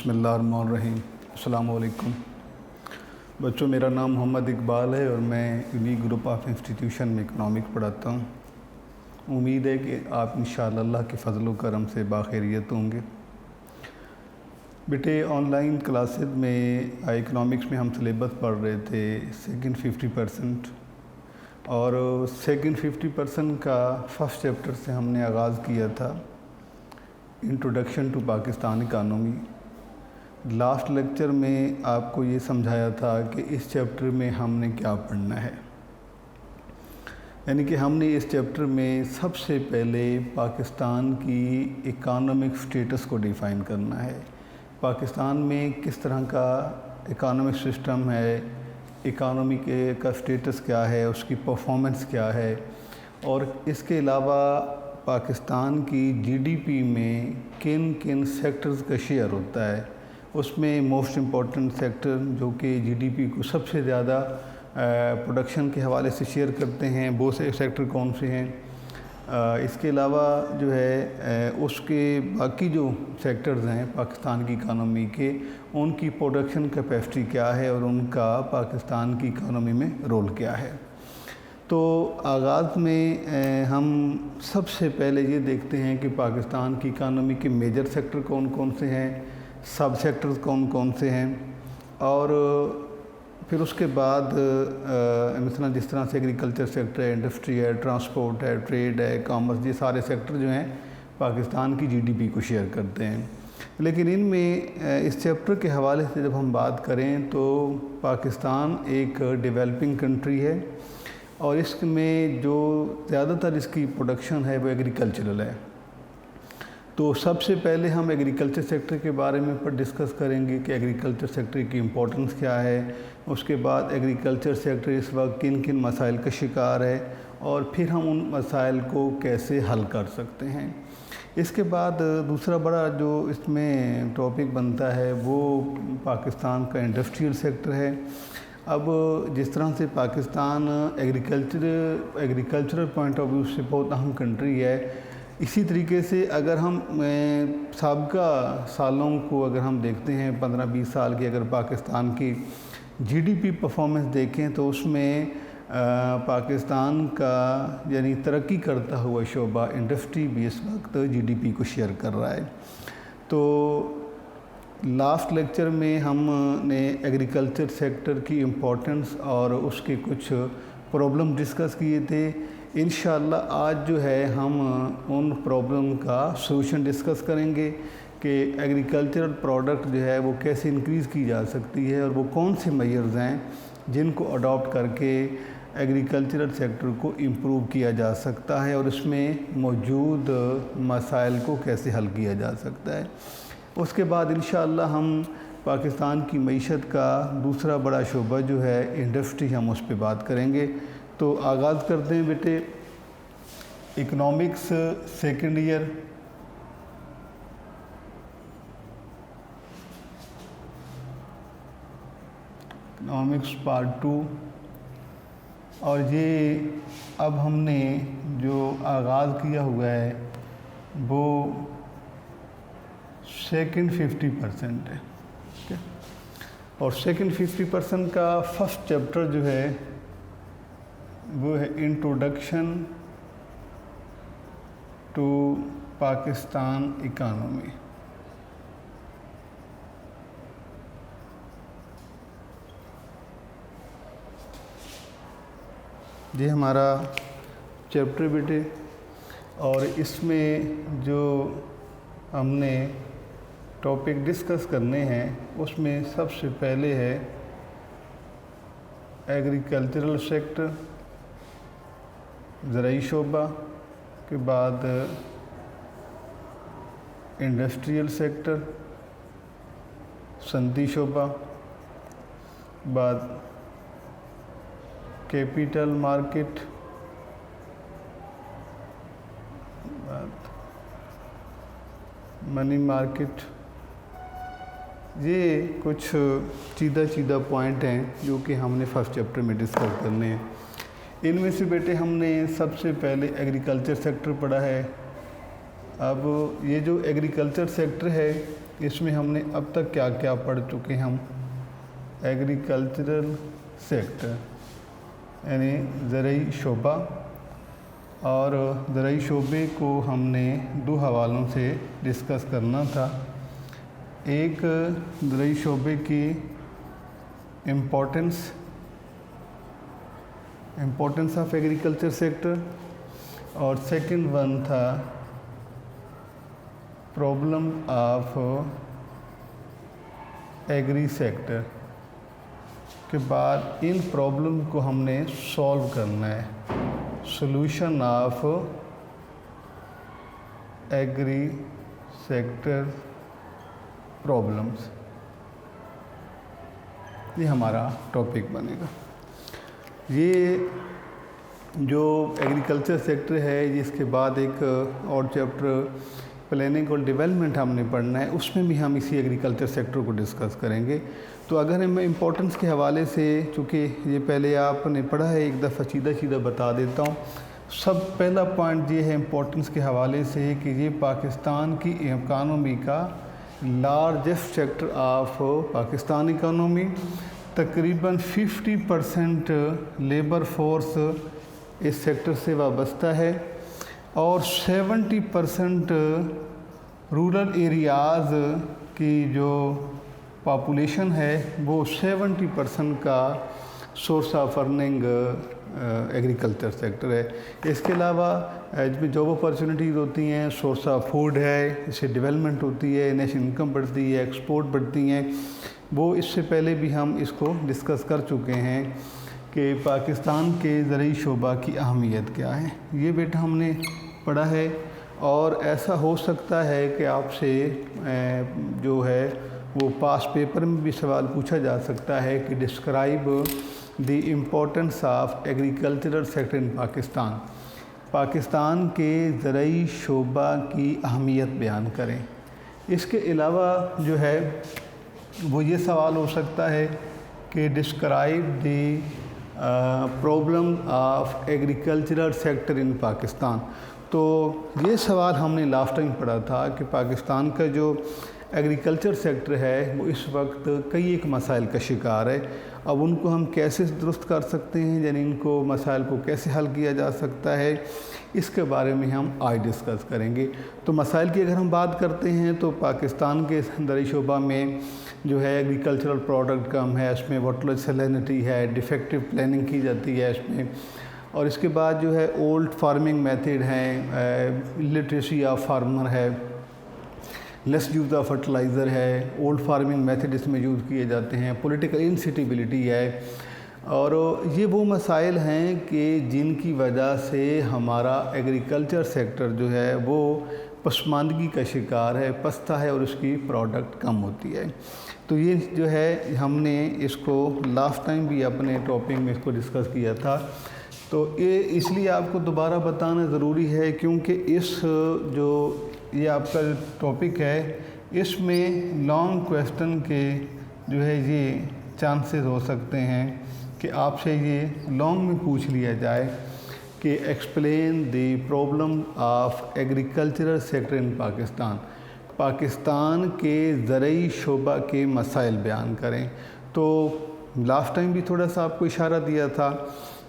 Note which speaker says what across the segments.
Speaker 1: بسم اللہ الرحمن الرحیم۔ السلام علیکم بچوں، میرا نام محمد اقبال ہے اور میں یونیک گروپ آف انسٹیٹیوشن میں اکنامک پڑھاتا ہوں۔ امید ہے کہ آپ انشاءاللہ اللہ کے فضل و کرم سے باخیریت ہوں گے۔ بیٹے، آن لائن کلاسز میں اکنامکس میں ہم سلیبس پڑھ رہے تھے سیکنڈ 50% اور سیکنڈ 50% کا فرسٹ چیپٹر سے ہم نے آغاز کیا تھا، introduction to Pakistan economy. Last lecture میں آپ کو یہ سمجھایا تھا کہ اس چیپٹر میں ہم نے کیا پڑھنا ہے، یعنی کہ ہم نے اس چیپٹر میں سب سے پہلے پاکستان کی اکانومک سٹیٹس کو ڈیفائن کرنا ہے۔ پاکستان میں کس طرح کا اکانومک سسٹم ہے، اکانومی کا سٹیٹس کیا ہے، اس کی پرفارمنس کیا ہے، اور اس کے علاوہ پاکستان کی جی ڈی پی میں کن کن سیکٹرز کا شیئر ہوتا ہے۔ اس میں موسٹ امپورٹنٹ سیکٹر جو کہ جی ڈی پی کو سب سے زیادہ پروڈکشن کے حوالے سے شیئر کرتے ہیں، وہ سے سیکٹر کون سے ہیں۔ اس کے علاوہ جو ہے اس کے باقی جو سیکٹرز ہیں پاکستان کی اکانومی کے، ان کی پروڈکشن کیپیسٹی کیا ہے اور ان کا پاکستان کی اکانومی میں رول کیا ہے۔ تو آغاز میں ہم سب سے پہلے یہ دیکھتے ہیں کہ پاکستان کی اکانومی کے میجر سیکٹر کون کون سے ہیں، سب سیکٹرز کون کون سے ہیں، اور پھر اس کے بعد مثلا جس طرح سے ایگریکلچر سیکٹر ہے، انڈسٹری ہے، ٹرانسپورٹ ہے، ٹریڈ ہے، کامرس، یہ سارے سیکٹر جو ہیں پاکستان کی جی ڈی پی کو شیئر کرتے ہیں۔ لیکن ان میں اس چیپٹر کے حوالے سے جب ہم بات کریں تو پاکستان ایک ڈیولپنگ کنٹری ہے اور اس میں جو زیادہ تر اس کی پروڈکشن ہے وہ ایگریکلچرل ہے۔ تو سب سے پہلے ہم ایگریکلچر سیکٹر کے بارے میں ڈسکس کریں گے کہ ایگریکلچر سیکٹر کی امپورٹنس کیا ہے، اس کے بعد ایگریکلچر سیکٹر اس وقت کن کن مسائل کا شکار ہے اور پھر ہم ان مسائل کو کیسے حل کر سکتے ہیں۔ اس کے بعد دوسرا بڑا جو اس میں ٹاپک بنتا ہے وہ پاکستان کا انڈسٹریل سیکٹر ہے۔ اب جس طرح سے Pakistan agricultural point of view سے بہت اہم کنٹری ہے، اسی طریقے سے اگر ہم سابقہ سالوں کو اگر ہم دیکھتے ہیں 15-20 سال کی اگر پاکستان کی جی ڈی پی پرفارمنس دیکھیں تو اس میں پاکستان کا یعنی ترقی کرتا ہوا شعبہ انڈسٹری بھی اس وقت جی ڈی پی کو شیئر کر رہا ہے۔ تو لاسٹ لیکچر میں ہم نے ایگریکلچر سیکٹر کی امپورٹنس اور اس کے کچھ پرابلم ڈسکس کیے تھے۔ انشاءاللہ آج جو ہے ہم ان پرابلم کا سولوشن ڈسکس کریں گے کہ ایگریکلچرل پروڈکٹ جو ہے وہ کیسے انکریز کی جا سکتی ہے اور وہ کون سے میئرز ہیں جن کو اڈاپٹ کر کے ایگریکلچرل سیکٹر کو امپروو کیا جا سکتا ہے اور اس میں موجود مسائل کو کیسے حل کیا جا سکتا ہے۔ اس کے بعد انشاءاللہ ہم پاکستان کی معیشت کا دوسرا بڑا شعبہ جو ہے انڈسٹری، ہم اس پہ بات کریں گے۔ تو آغاز کرتے ہیں بیٹے، economics second year, economics part 2، اور یہ اب ہم نے جو آغاز کیا ہوا ہے وہ سیکنڈ 50% ہے، اور سیکنڈ 50% کا فرسٹ چیپٹر جو ہے وہ ہے انٹروڈکشن ٹو پاکستان اکانومی۔ یہ ہمارا چیپٹر بیٹے، اور اس میں جو ہم نے ٹاپک ڈسکس کرنے ہیں اس میں سب سے پہلے ہے ایگریکلچرل سیکٹر، زرعی شعبہ، کے بعد انڈسٹریل سیکٹر، صنعتی شعبہ، بعد کیپیٹل مارکیٹ، بعد منی مارکیٹ۔ یہ کچھ چیدہ پوائنٹ ہیں جو کہ ہم نے فرسٹ چیپٹر میں ڈسکس کرنے ہیں۔ ان میں سے بیٹے ہم نے سب سے پہلے ایگریکلچر سیکٹر پڑھا ہے، اب یہ جو ایگریکلچر سیکٹر ہے اس میں ہم نے اب تک کیا کیا پڑھ چکے ہیں ہم؟ ایگریکلچرل سیکٹر یعنی زرعی شعبہ، اور زرعی شعبے کو ہم نے دو حوالوں سے ڈسکس کرنا تھا۔ ایک زرعی شعبے کی امپورٹنس آف ایگریکلچر سیکٹر، اور سیکنڈ ون تھا پرابلم آف ایگری سیکٹر کے بعد ان پرابلم کو ہم نے سولو کرنا ہے، solution of agri sector problems, یہ ہمارا ٹاپک بنے گا۔ یہ جو ایگریکلچر سیکٹر ہے اس کے بعد ایک اور چیپٹر پلاننگ اور ڈیولپمنٹ ہم نے پڑھنا ہے، اس میں بھی ہم اسی ایگریکلچر سیکٹر کو ڈسکس کریں گے۔ تو اگر میں امپورٹنس کے حوالے سے، چونکہ یہ پہلے آپ نے پڑھا ہے، ایک دفعہ سیدھا بتا دیتا ہوں۔ سب پہلا پوائنٹ یہ ہے امپورٹنس کے حوالے سے کہ یہ پاکستان کی اکانومی کا largest sector of Pakistan economy, تقریباً 50% لیبر فورس اس سیکٹر سے وابستہ ہے، اور 70% رورل ایریاز کی جو پاپولیشن ہے وہ 70% کا source of earning agriculture sector ہے۔ اس کے علاوہ جاب اپارچونیٹیز ہوتی ہیں، سورس آف فوڈ ہے، اس سے ڈیولپمنٹ ہوتی ہے، نیشنل انکم بڑھتی ہے، ایکسپورٹ بڑھتی ہیں۔ وہ اس سے پہلے بھی ہم اس کو ڈسکس کر چکے ہیں کہ پاکستان کے زرعی شعبہ کی اہمیت کیا ہے، یہ بیٹا ہم نے پڑھا ہے۔ اور ایسا ہو سکتا ہے کہ آپ سے جو ہے وہ پاس پیپر میں بھی سوال پوچھا جا سکتا ہے کہ describe the importance of agricultural sector in Pakistan, Pakistan کے زرعی شعبہ کی اہمیت بیان کریں۔ اس کے علاوہ جو ہے وہ یہ سوال ہو سکتا ہے کہ describe the problem of agricultural sector in Pakistan. تو یہ سوال ہم نے لاسٹ ٹائم پڑھا تھا کہ پاکستان کا جو ایگریکلچر سیکٹر ہے وہ اس وقت کئی ایک مسائل کا شکار ہے۔ اب ان کو ہم کیسے درست کر سکتے ہیں، یعنی ان کو مسائل کو کیسے حل کیا جا سکتا ہے، اس کے بارے میں ہم آج ڈسکس کریں گے۔ تو مسائل کی اگر ہم بات کرتے ہیں تو پاکستان کے زرعی شعبہ میں جو ہے ایگریکلچرل پروڈکٹ کم ہے، اس میں واٹر سیلینٹی ہے، ڈیفیکٹیو پلاننگ کی جاتی ہے اس میں، اور اس کے بعد جو ہے اولڈ فارمنگ میتھڈ ہیں، لٹریسی آف فارمر ہے، لیس یوز آف فرٹیلائزر ہے، اولڈ فارمنگ میتھڈ اس میں یوز کیے جاتے ہیں، پولیٹیکل انسٹیبلٹی ہے، اور یہ وہ مسائل ہیں کہ جن کی وجہ سے ہمارا ایگریکلچر سیکٹر جو ہے وہ پسماندگی کا شکار ہے، پستہ ہے، اور اس کی پروڈکٹ کم ہوتی ہے۔ تو یہ جو ہے ہم نے اس کو لاسٹ ٹائم بھی اپنے ٹاپک میں اس کو ڈسکس کیا تھا۔ تو اس لیے آپ کو دوبارہ بتانا ضروری ہے کیونکہ اس جو یہ آپ کا ٹاپک ہے اس میں لانگ کویسچن کے جو ہے یہ چانسز ہو سکتے ہیں کہ آپ سے یہ لانگ میں پوچھ لیا جائے کہ explain the problem of agricultural sector in Pakistan, Pakistan کے زرعی شعبہ کے مسائل بیان کریں۔ تو لاسٹ ٹائم بھی تھوڑا سا آپ کو اشارہ دیا تھا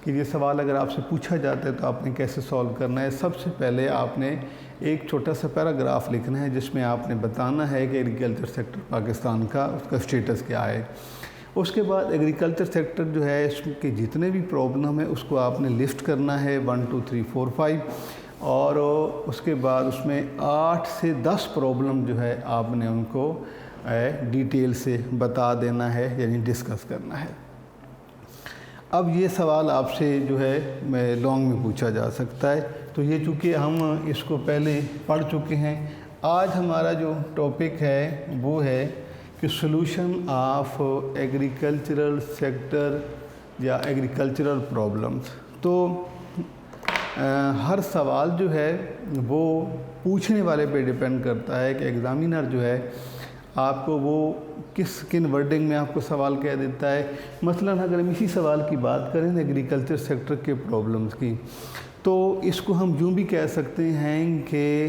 Speaker 1: کہ یہ سوال اگر آپ سے پوچھا جاتا ہے تو آپ نے کیسے سولو کرنا ہے۔ سب سے پہلے آپ نے ایک چھوٹا سا پیراگراف لکھنا ہے جس میں آپ نے بتانا ہے کہ ایگریکلچر سیکٹر پاکستان کا اس کا سٹیٹس کیا ہے۔ اس کے بعد ایگریکلچر سیکٹر جو ہے اس کے جتنے بھی پرابلم ہیں اس کو آپ نے لسٹ کرنا ہے 1 2 3 4 5، اور اس کے بعد اس میں 8 سے 10 پرابلم جو ہے آپ نے ان کو ڈیٹیل سے بتا دینا ہے، یعنی ڈسکس کرنا ہے۔ اب یہ سوال آپ سے جو ہے لانگ میں پوچھا جا سکتا ہے، تو یہ چونکہ ہم اس کو پہلے پڑھ چکے ہیں۔ آج ہمارا جو ٹاپک ہے وہ ہے کہ سولوشن آف ایگریکلچرل سیکٹر یا ایگریکلچرل پرابلمس۔ تو ہر سوال جو ہے وہ پوچھنے والے پہ ڈیپینڈ کرتا ہے کہ ایگزامینر جو ہے آپ کو وہ کن ورڈنگ میں آپ کو سوال کہہ دیتا ہے۔ مثلا اگر ہم اسی سوال کی بات کریں ایگریکلچر سیکٹر کے پرابلمس کی، تو اس کو ہم یوں بھی کہہ سکتے ہیں کہ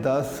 Speaker 1: 10,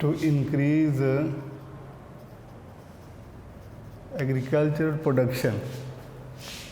Speaker 1: to increase agricultural production,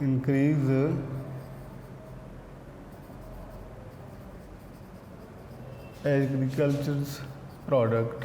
Speaker 1: increase agricultural product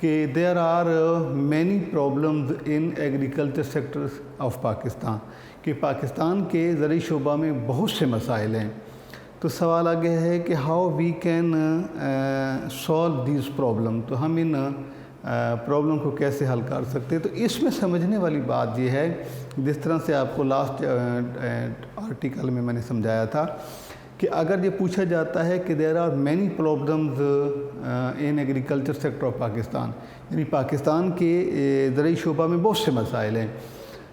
Speaker 1: کہ there are many problems in agriculture sectors of Pakistan, کہ پاکستان کے زرعی شعبہ میں بہت سے مسائل ہیں۔ تو سوال آگے ہے کہ how we can solve these problem, تو ہم ان پرابلم کو کیسے حل کر سکتے ہیں۔ تو اس میں سمجھنے والی بات یہ ہے، جس طرح سے آپ کو لاسٹ آرٹیکل میں نے سمجھایا تھا، کہ اگر یہ پوچھا جاتا ہے کہ there are many problems in agriculture sector of Pakistan, یعنی پاکستان کے زرعی شعبہ میں بہت سے مسائل ہیں،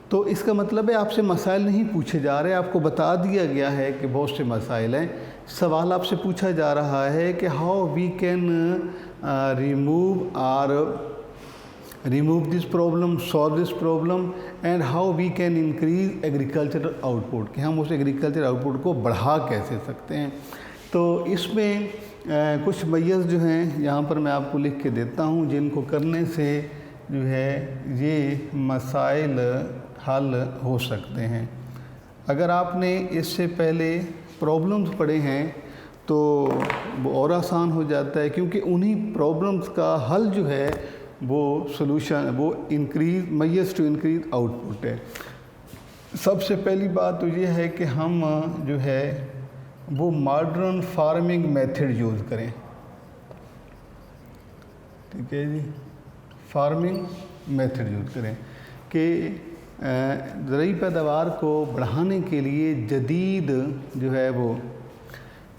Speaker 1: تو اس کا مطلب ہے آپ سے مسائل نہیں پوچھے جا رہے، آپ کو بتا دیا گیا ہے کہ بہت سے مسائل ہیں۔ سوال آپ سے پوچھا جا رہا ہے کہ how we can remove this problem, solve this problem, and how we can increase agricultural output، کہ ہم اس ایگریکلچر آؤٹ پٹ کو بڑھا کیسے سکتے ہیں۔ تو اس میں کچھ میز جو ہیں یہاں پر میں آپ کو لکھ کے دیتا ہوں، جن کو کرنے سے جو ہے یہ مسائل حل ہو سکتے ہیں۔ اگر آپ نے اس سے پہلے پرابلمز پڑھے ہیں تو وہ اور آسان ہو جاتا ہے، کیونکہ انہی پرابلمز کا حل جو ہے وہ سلوشن، وہ میز ٹو انکریز آؤٹ پٹ ہے۔ سب سے پہلی بات تو یہ ہے کہ ہم جو ہے وہ ماڈرن فارمنگ میتھڈ یوز کریں، ٹھیک ہے جی، فارمنگ میتھڈ یوز کریں کہ زرعی پیداوار کو بڑھانے کے لیے جدید جو ہے وہ،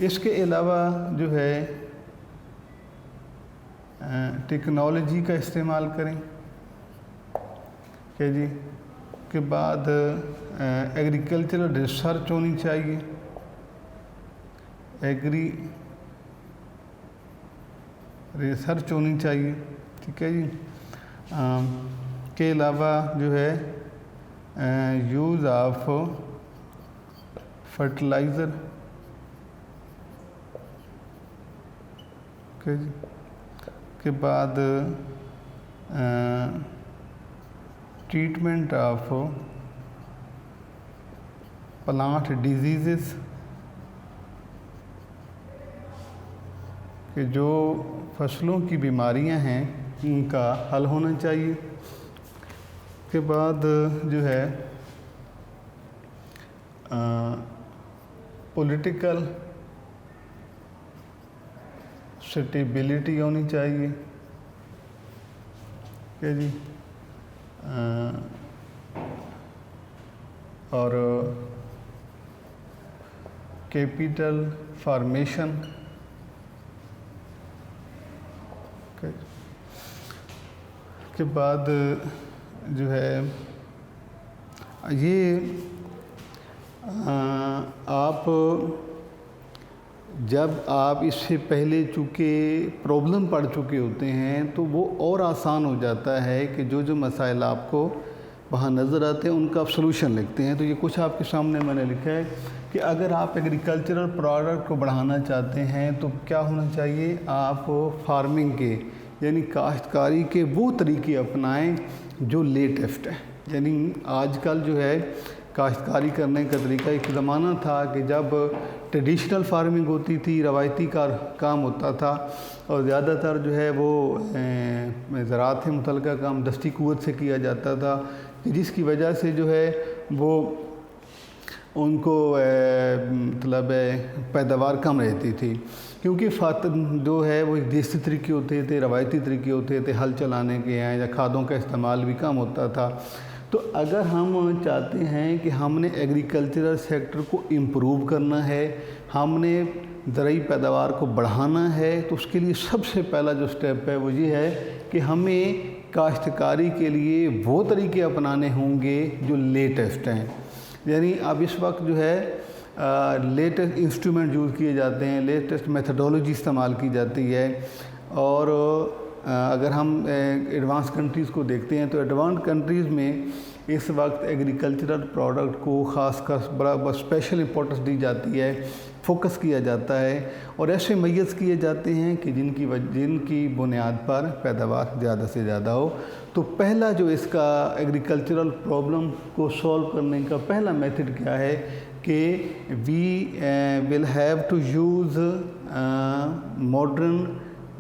Speaker 1: اس کے علاوہ جو ہے ٹیکنالوجی کا استعمال کریں، کہ جی کے بعد ایگریکلچرل ریسرچ ہونی چاہیے، ریسرچ ہونی چاہیے، ٹھیک ہے جی، کے علاوہ جو ہے یوز آف فرٹیلائزر، اوکے جی، کے بعد ٹریٹمنٹ آف پلانٹ ڈیزیزز، کہ جو فصلوں کی بیماریاں ہیں ان کا حل ہونا چاہیے۔ کے بعد جو ہے پولیٹیکل اسٹیبلٹی ہونی چاہیے، کہ جی، اور کیپٹل فارمیشن، کے بعد جو ہے یہ آپ جب آپ اس سے پہلے چونکہ پرابلم پڑھ چکے ہوتے ہیں تو وہ اور آسان ہو جاتا ہے کہ جو مسائل آپ کو وہاں نظر آتے ہیں ان کا آپ سلوشن لکھتے ہیں۔ تو یہ کچھ آپ کے سامنے میں نے لکھا ہے کہ اگر آپ ایگریکلچرل پروڈکٹ کو بڑھانا چاہتے ہیں تو کیا ہونا چاہیے، آپ فارمنگ کے یعنی کاشتکاری کے وہ طریقے اپنائیں جو لیٹسٹ ہیں۔ یعنی آج کل جو ہے کاشتکاری کرنے کا طریقہ، ایک زمانہ تھا کہ جب ٹریڈیشنل فارمنگ ہوتی تھی، روایتی کام ہوتا تھا، اور زیادہ تر جو ہے وہ زراعت سے متعلقہ کام دستی قوت سے کیا جاتا تھا، جس کی وجہ سے جو ہے وہ ان کو مطلب پیداوار کم رہتی تھی، کیونکہ جو ہے وہ دیسی طریقے ہوتے تھے، روایتی طریقے ہوتے تھے، ہل چلانے کے ہیں یا کھادوں کا استعمال بھی کم ہوتا تھا۔ تو اگر ہم چاہتے ہیں کہ ہم نے ایگریکلچرل سیکٹر کو امپروو کرنا ہے، ہم نے زرعی پیداوار کو بڑھانا ہے، تو اس کے لیے سب سے پہلا جو سٹیپ ہے وہ یہ ہے کہ ہمیں کاشتکاری کے لیے وہ طریقے اپنانے ہوں گے جو لیٹسٹ ہیں۔ یعنی اب اس وقت جو ہے لیٹسٹ انسٹرومنٹ یوز کیے جاتے ہیں، لیٹسٹ میتھڈولوجی استعمال کی جاتی ہے، اور اگر ہم ایڈوانس کنٹریز کو دیکھتے ہیں تو ایڈوانس کنٹریز میں اس وقت ایگریکلچرل پروڈکٹ کو خاص کر بڑا اسپیشل امپورٹنس دی جاتی ہے، فوکس کیا جاتا ہے، اور ایسے میز کیے جاتے ہیں کہ جن کی بنیاد پر پیداوار زیادہ سے زیادہ ہو۔ تو پہلا جو اس کا ایگریکلچرل پرابلم کو سولو کرنے کا پہلا میتھڈ کیا ہے کہ we will have to use modern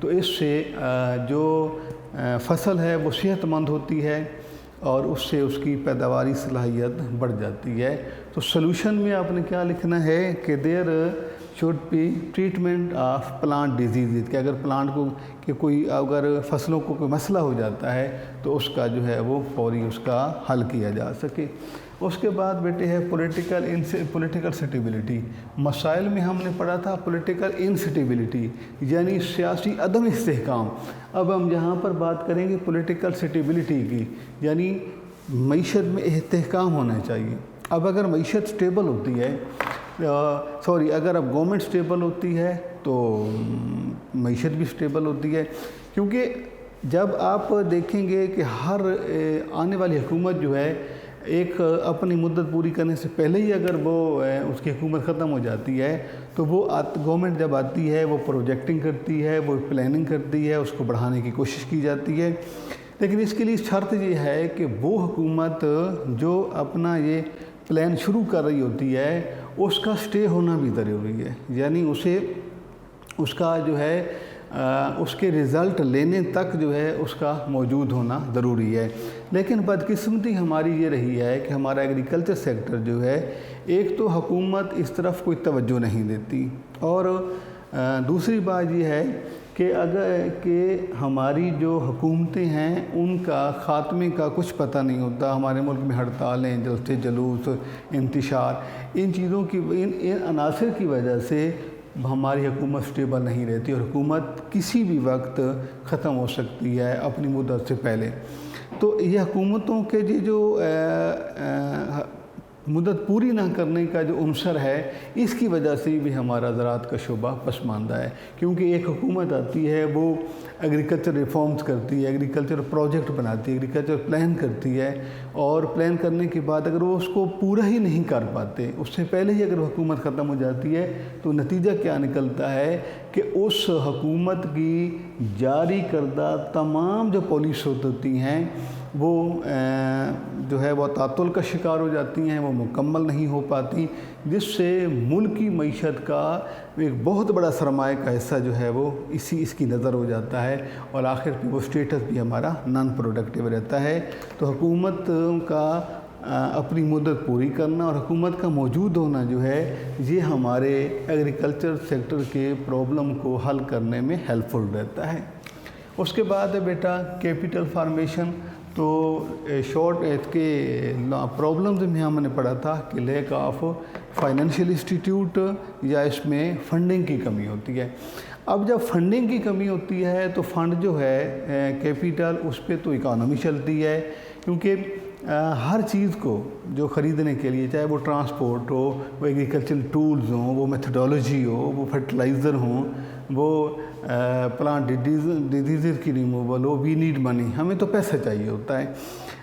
Speaker 1: تو اس سے جو فصل ہے وہ صحت مند ہوتی ہے اور اس سے اس کی پیداواری صلاحیت بڑھ جاتی ہے۔ تو سلوشن میں آپ نے کیا لکھنا ہے کہ there should be treatment of plant disease, کہ اگر پلانٹ کو کہ کوئی اگر فصلوں کو کوئی مسئلہ ہو جاتا ہے تو اس کا جو ہے وہ فوری اس کا حل کیا جا سکے۔ اس کے بعد بیٹے ہے پولیٹیکل سٹیبلٹی۔ مسائل میں ہم نے پڑھا تھا پولیٹیکل انسٹیبلٹی یعنی سیاسی عدم استحکام۔ اب ہم یہاں پر بات کریں گے پولیٹیکل سٹیبلٹی کی، یعنی معیشت میں استحکام ہونا چاہیے۔ اب اگر معیشت سٹیبل ہوتی ہے اگر اب گورنمنٹ سٹیبل ہوتی ہے تو معیشت بھی سٹیبل ہوتی ہے، کیونکہ جب آپ دیکھیں گے کہ ہر آنے والی حکومت جو ہے ایک اپنی مدت پوری کرنے سے پہلے ہی اگر وہ اس کی حکومت ختم ہو جاتی ہے تو وہ گورنمنٹ جب آتی ہے وہ پروجیکٹنگ کرتی ہے، وہ پلاننگ کرتی ہے، اس کو بڑھانے کی کوشش کی جاتی ہے، لیکن اس کے لیے شرط یہ ہے کہ وہ حکومت جو اپنا یہ پلان شروع کر رہی ہوتی ہے اس کا سٹے ہونا بھی ضروری ہے، یعنی اس کا جو ہے اس کے رزلٹ لینے تک جو ہے اس کا موجود ہونا ضروری ہے۔ لیکن بدقسمتی ہماری یہ رہی ہے کہ ہمارا ایگریکلچر سیکٹر جو ہے ایک تو حکومت اس طرف کوئی توجہ نہیں دیتی، اور دوسری بات یہ ہے کہ ہماری جو حکومتیں ہیں ان کا خاتمے کا کچھ پتہ نہیں ہوتا۔ ہمارے ملک میں ہڑتالیں، جلسے جلوس، انتشار، ان چیزوں کی ان عناصر کی وجہ سے ہماری حکومت سٹیبل نہیں رہتی اور حکومت کسی بھی وقت ختم ہو سکتی ہے اپنی مدت سے پہلے۔ تو یہ حکومتوں کے جو مدت پوری نہ کرنے کا جو عنصر ہے اس کی وجہ سے بھی ہمارا زراعت کا شعبہ پسماندہ ہے، کیونکہ ایک حکومت آتی ہے وہ ایگریکلچر ریفارمز کرتی ہے، ایگریکلچر پروجیکٹ بناتی ہے، ایگریکلچر پلان کرتی ہے، اور پلان کرنے کے بعد اگر وہ اس کو پورا ہی نہیں کر پاتے، اس سے پہلے ہی اگر حکومت ختم ہو جاتی ہے تو نتیجہ کیا نکلتا ہے کہ اس حکومت کی جاری کردہ تمام جو پالیسیاں ہوتی ہیں وہ جو ہے وہ تعطل کا شکار ہو جاتی ہیں، وہ مکمل نہیں ہو پاتی، جس سے ملک کی معیشت کا ایک بہت بڑا سرمایہ کا حصہ جو ہے وہ اس کی نظر ہو جاتا ہے، اور آخر پہ وہ سٹیٹس بھی ہمارا نان پروڈکٹیو رہتا ہے۔ تو حکومت کا اپنی مدت پوری کرنا اور حکومت کا موجود ہونا جو ہے یہ ہمارے ایگریکلچر سیکٹر کے پرابلم کو حل کرنے میں ہیلپ فل رہتا ہے۔ اس کے بعد ہے بیٹا کیپٹل فارمیشن۔ تو شارٹ کے پرابلمز میں ہم نے پڑھا تھا کہ لیک آف فائنینشیل انسٹیٹیوٹ یا اس میں فنڈنگ کی کمی ہوتی ہے۔ اب جب فنڈنگ کی کمی ہوتی ہے تو فنڈ جو ہے کیپٹل اس پہ تو اکانومی چلتی ہے، کیونکہ ہر چیز کو جو خریدنے کے لیے چاہے وہ ٹرانسپورٹ ہو، وہ ایگریکلچرل ٹولز ہوں، وہ میتھڈولوجی ہو، وہ فرٹیلائزر ہوں، وہ پلانٹ ڈیزیز کی ریموول ہو، وی نیڈ منی، ہمیں تو پیسہ چاہیے ہوتا ہے،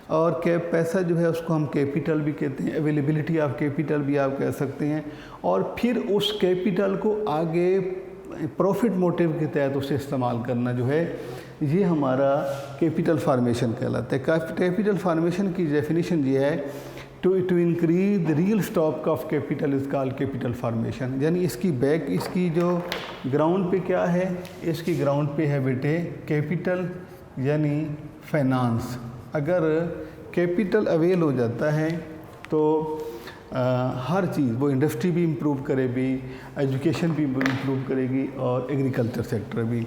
Speaker 1: اور پیسہ جو ہے اس کو ہم کیپٹل بھی کہتے ہیں، اویلیبلٹی آف کیپٹل بھی آپ کہہ سکتے ہیں، اور پھر اس کیپٹل کو آگے پروفٹ موٹیو کے تحت اسے استعمال کرنا جو ہے یہ ہمارا کیپٹل فارمیشن کہلاتا ہے۔ کیپٹل فارمیشن کی ڈیفینیشن یہ ہے to increase real stock of capital is called capital formation, یعنی اس کی جو گراؤنڈ پہ کیا ہے، اس کی گراؤنڈ پہ ہے بیٹے کیپٹل یعنی فائنانس۔ اگر کیپٹل اویل ہو جاتا ہے تو ہر چیز، وہ انڈسٹری بھی امپروو کرے گی، ایجوکیشن بھی امپروو کرے گی، اور ایگریکلچر سیکٹر بھی۔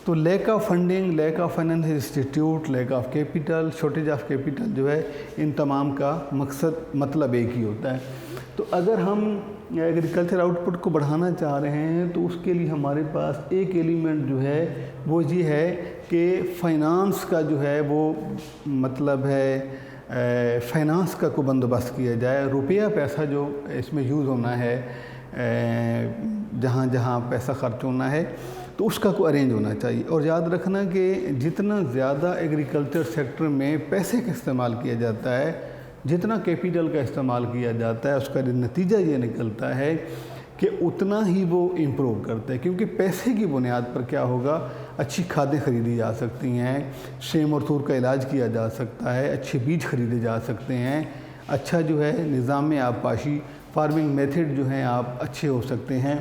Speaker 1: تو lack of funding, lack of financial institute, lack of capital, shortage of capital جو ہے ان تمام کا مطلب ایک ہی ہوتا ہے۔ تو اگر ہم ایگریکلچر آؤٹ پٹ کو بڑھانا چاہ رہے ہیں تو اس کے لیے ہمارے پاس ایک ایلیمنٹ جو ہے وہ یہ ہے کہ فائنانس کا جو ہے وہ مطلب ہے فائنانس کا کو بندوبست کیا جائے، روپیہ پیسہ جو اس میں یوز ہونا ہے، جہاں جہاں پیسہ خرچ ہونا ہے تو اس کا کو ارینج ہونا چاہیے۔ اور یاد رکھنا کہ جتنا زیادہ ایگریکلچر سیکٹر میں پیسے کا استعمال کیا جاتا ہے، جتنا کیپٹل کا استعمال کیا جاتا ہے، اس کا نتیجہ یہ نکلتا ہے کہ اتنا ہی وہ امپروو کرتا ہے، کیونکہ پیسے کی بنیاد پر کیا ہوگا، اچھی کھادیں خریدی جا سکتی ہیں، سیم اور سور کا علاج کیا جا سکتا ہے، اچھے بیج خریدے جا سکتے ہیں، اچھا جو ہے نظام آبپاشی فارمنگ میتھڈ جو ہیں آپ اچھے ہو سکتے ہیں۔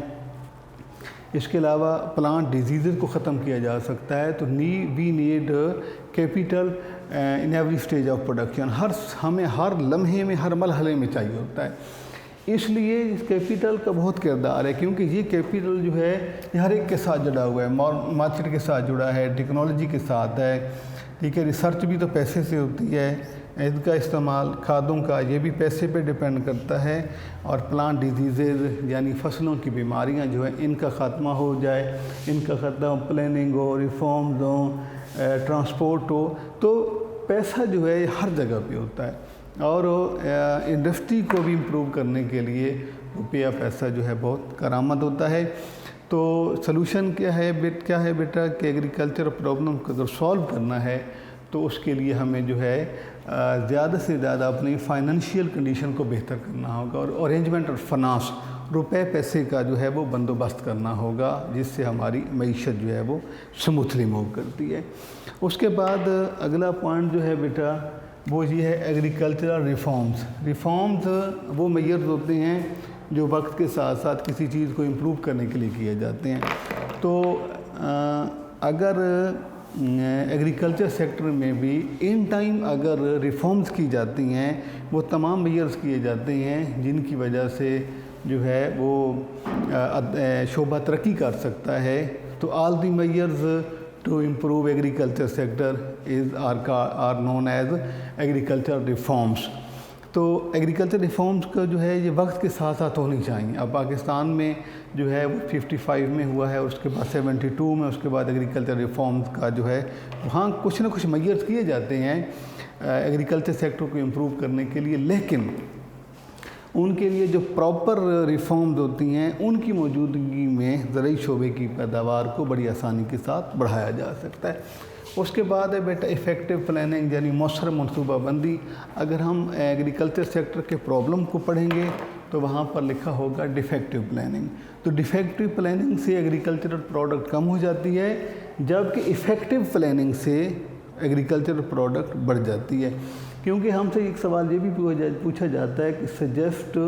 Speaker 1: اس کے علاوہ پلانٹ ڈیزیزز کو ختم کیا جا سکتا ہے۔ تو we need capital in every stage of production, ہمیں ہر لمحے میں، ہر مرحلے میں چاہیے ہوتا ہے۔ اس لیے اس کیپیٹل کا بہت کردار ہے، کیونکہ یہ کیپیٹل جو ہے یہ ہر ایک کے ساتھ جڑا ہوا ہے، مارکیٹ کے ساتھ جڑا ہے، ٹیکنالوجی کے ساتھ ہے، ٹھیک ہے۔ ریسرچ بھی تو پیسے سے ہوتی ہے، ان کا استعمال کھادوں کا یہ بھی پیسے پہ ڈیپینڈ کرتا ہے، اور پلانٹ ڈیزیزز یعنی فصلوں کی بیماریاں جو ہیں ان کا خاتمہ ہو جائے، ان کا خاتمہ پلاننگ ہو، ریفارمز ہوں، ٹرانسپورٹ ہو، تو پیسہ جو ہے ہر جگہ پہ ہوتا ہے، اور انڈسٹری کو بھی امپروو کرنے کے لیے روپیہ پیسہ جو ہے بہت کارآمد ہوتا ہے۔ تو سلوشن کیا ہے بیٹا کہ ایگریکلچر پرابلم کو اگر سالو کرنا ہے تو اس کے لیے ہمیں جو ہے زیادہ سے زیادہ اپنی فائنینشیل کنڈیشن کو بہتر کرنا ہوگا، اور ارینجمنٹ اور فنانس، روپے پیسے کا جو ہے وہ بندوبست کرنا ہوگا، جس سے ہماری معیشت جو ہے وہ سموتھلی موو کرتی ہے۔ اس کے بعد اگلا پوائنٹ جو ہے بیٹا وہ یہ ہے ایگریکلچرل ریفارمز وہ میئرز ہوتے ہیں جو وقت کے ساتھ ساتھ کسی چیز کو امپروو کرنے کے لیے کیے جاتے ہیں۔ تو اگر ایگریکلچر سیکٹر میں بھی ان ٹائم اگر ریفارمز کی جاتی ہیں، وہ تمام میئرز کیے جاتے ہیں جن کی وجہ سے جو ہے وہ شعبہ ترقی کر سکتا ہے، تو all the measures to improve agriculture sector are known as agriculture reforms. تو ایگریکلچر ریفارمز کا جو ہے یہ وقت کے ساتھ ساتھ ہونی چاہیے۔ اب پاکستان میں جو ہے وہ 55 میں ہوا ہے، اس کے بعد 72 میں، اس کے بعد ایگریکلچر ریفارمز کا جو ہے وہاں کچھ نہ کچھ میئرز کیے جاتے ہیں ایگریکلچر سیکٹر کو امپروو کرنے کے لیے، لیکن ان کے لیے جو پراپر ریفارمز ہوتی ہیں ان کی موجودگی میں زرعی شعبے کی پیداوار کو بڑی آسانی کے ساتھ بڑھایا جا سکتا ہے۔ اس کے بعد ہے بیٹا ایفیکٹو پلاننگ یعنی مؤثر منصوبہ بندی۔ اگر ہم ایگریکلچر سیکٹر کے پرابلم کو پڑھیں گے تو وہاں پر لکھا ہوگا ڈیفیکٹو پلاننگ۔ تو ڈیفیکٹو پلاننگ سے ایگریکلچرل پروڈکٹ کم ہو جاتی ہے، جبکہ ایفیکٹو پلاننگ سے ایگریکلچرل پروڈکٹ بڑھ جاتی ہے۔ کیونکہ ہم سے ایک سوال یہ بھی پوچھا جاتا ہے کہ suggest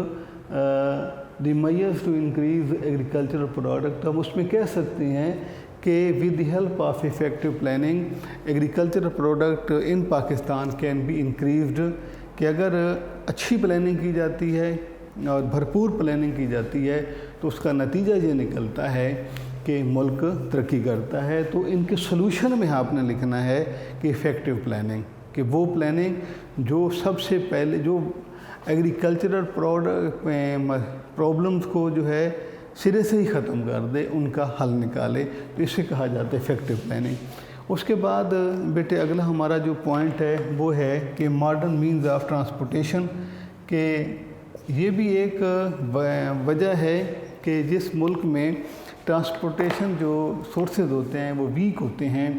Speaker 1: the measures to increase agricultural product, ہم اس میں کہہ سکتے ہیں کہ with the help of effective planning agricultural product in Pakistan can be increased, کہ اگر اچھی پلاننگ کی جاتی ہے اور بھرپور پلاننگ کی جاتی ہے تو اس کا نتیجہ یہ نکلتا ہے کہ ملک ترقی کرتا ہے۔ تو ان کے سلوشن میں آپ نے لکھنا ہے کہ ایفیکٹو پلاننگ، کہ وہ پلاننگ جو سب سے پہلے جو ایگریکلچرل پرابلمز کو جو ہے سرے سے ہی ختم کر دے، ان کا حل نکالے، تو اسے کہا جاتا ہے ایفیکٹو پلاننگ۔ اس کے بعد بیٹے اگلا ہمارا جو پوائنٹ ہے وہ ہے کہ ماڈرن مینز آف ٹرانسپورٹیشن، کہ یہ بھی ایک وجہ ہے کہ جس ملک میں ٹرانسپورٹیشن جو سورسز ہوتے ہیں وہ ویک ہوتے ہیں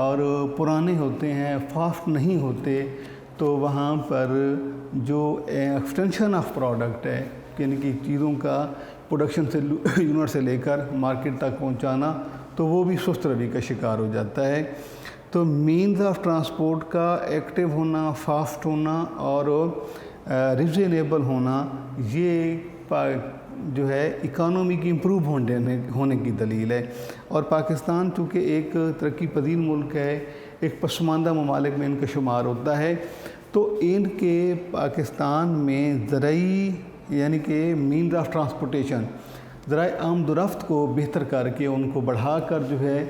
Speaker 1: اور پرانے ہوتے ہیں، فاسٹ نہیں ہوتے، تو وہاں پر جو ایکسٹینشن آف پروڈکٹ ہے، یعنی کہ چیزوں کا پروڈکشن سے یونٹ سے لے کر مارکیٹ تک پہنچانا، تو وہ بھی سست روی کا شکار ہو جاتا ہے۔ تو مینز آف ٹرانسپورٹ کا ایکٹیو ہونا، فاسٹ ہونا اور ریزنیبل ہونا، یہ جو ہے اکانومی کی امپروو ہونے کی دلیل ہے۔ اور پاکستان چونکہ ایک ترقی پذیر ملک ہے، ایک پسماندہ ممالک میں ان کا شمار ہوتا ہے، تو ان کے پاکستان میں زرعی یعنی کہ مینز آف ٹرانسپورٹیشن، ذرائع آمد و رفت کو بہتر کر کے ان کو بڑھا کر جو ہے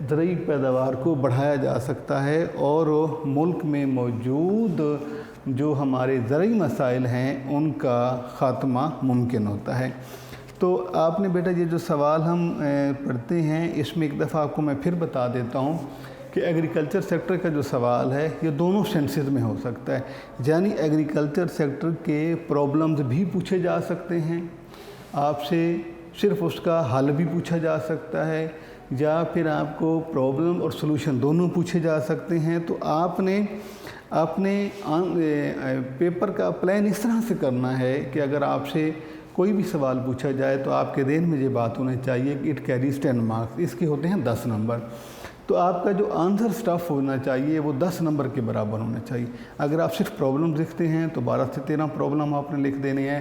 Speaker 1: زرعی پیداوار کو بڑھایا جا سکتا ہے، اور ملک میں موجود جو ہمارے زرعی مسائل ہیں ان کا خاتمہ ممکن ہوتا ہے۔ تو آپ نے بیٹا یہ جو سوال ہم پڑھتے ہیں، اس میں ایک دفعہ آپ کو میں پھر بتا دیتا ہوں کہ ایگریکلچر سیکٹر کا جو سوال ہے یہ دونوں سینسز میں ہو سکتا ہے، یعنی ایگریکلچر سیکٹر کے پرابلمز بھی پوچھے جا سکتے ہیں آپ سے، صرف اس کا حل بھی پوچھا جا سکتا ہے، یا پھر آپ کو پرابلم اور سلوشن دونوں پوچھے جا سکتے ہیں۔ تو آپ نے اپنے پیپر کا پلان اس طرح سے کرنا ہے کہ اگر آپ سے کوئی بھی سوال پوچھا جائے تو آپ کے ذہن میں یہ بات ہونی چاہیے کہ اٹ کیریز 10 مارکس، اس کے ہوتے ہیں 10 نمبر۔ تو آپ کا جو آنسر سٹف ہونا چاہیے وہ 10 نمبر کے برابر ہونا چاہیے۔ اگر آپ صرف پرابلم لکھتے ہیں تو 12 سے 13 پرابلم آپ نے لکھ دینے ہیں،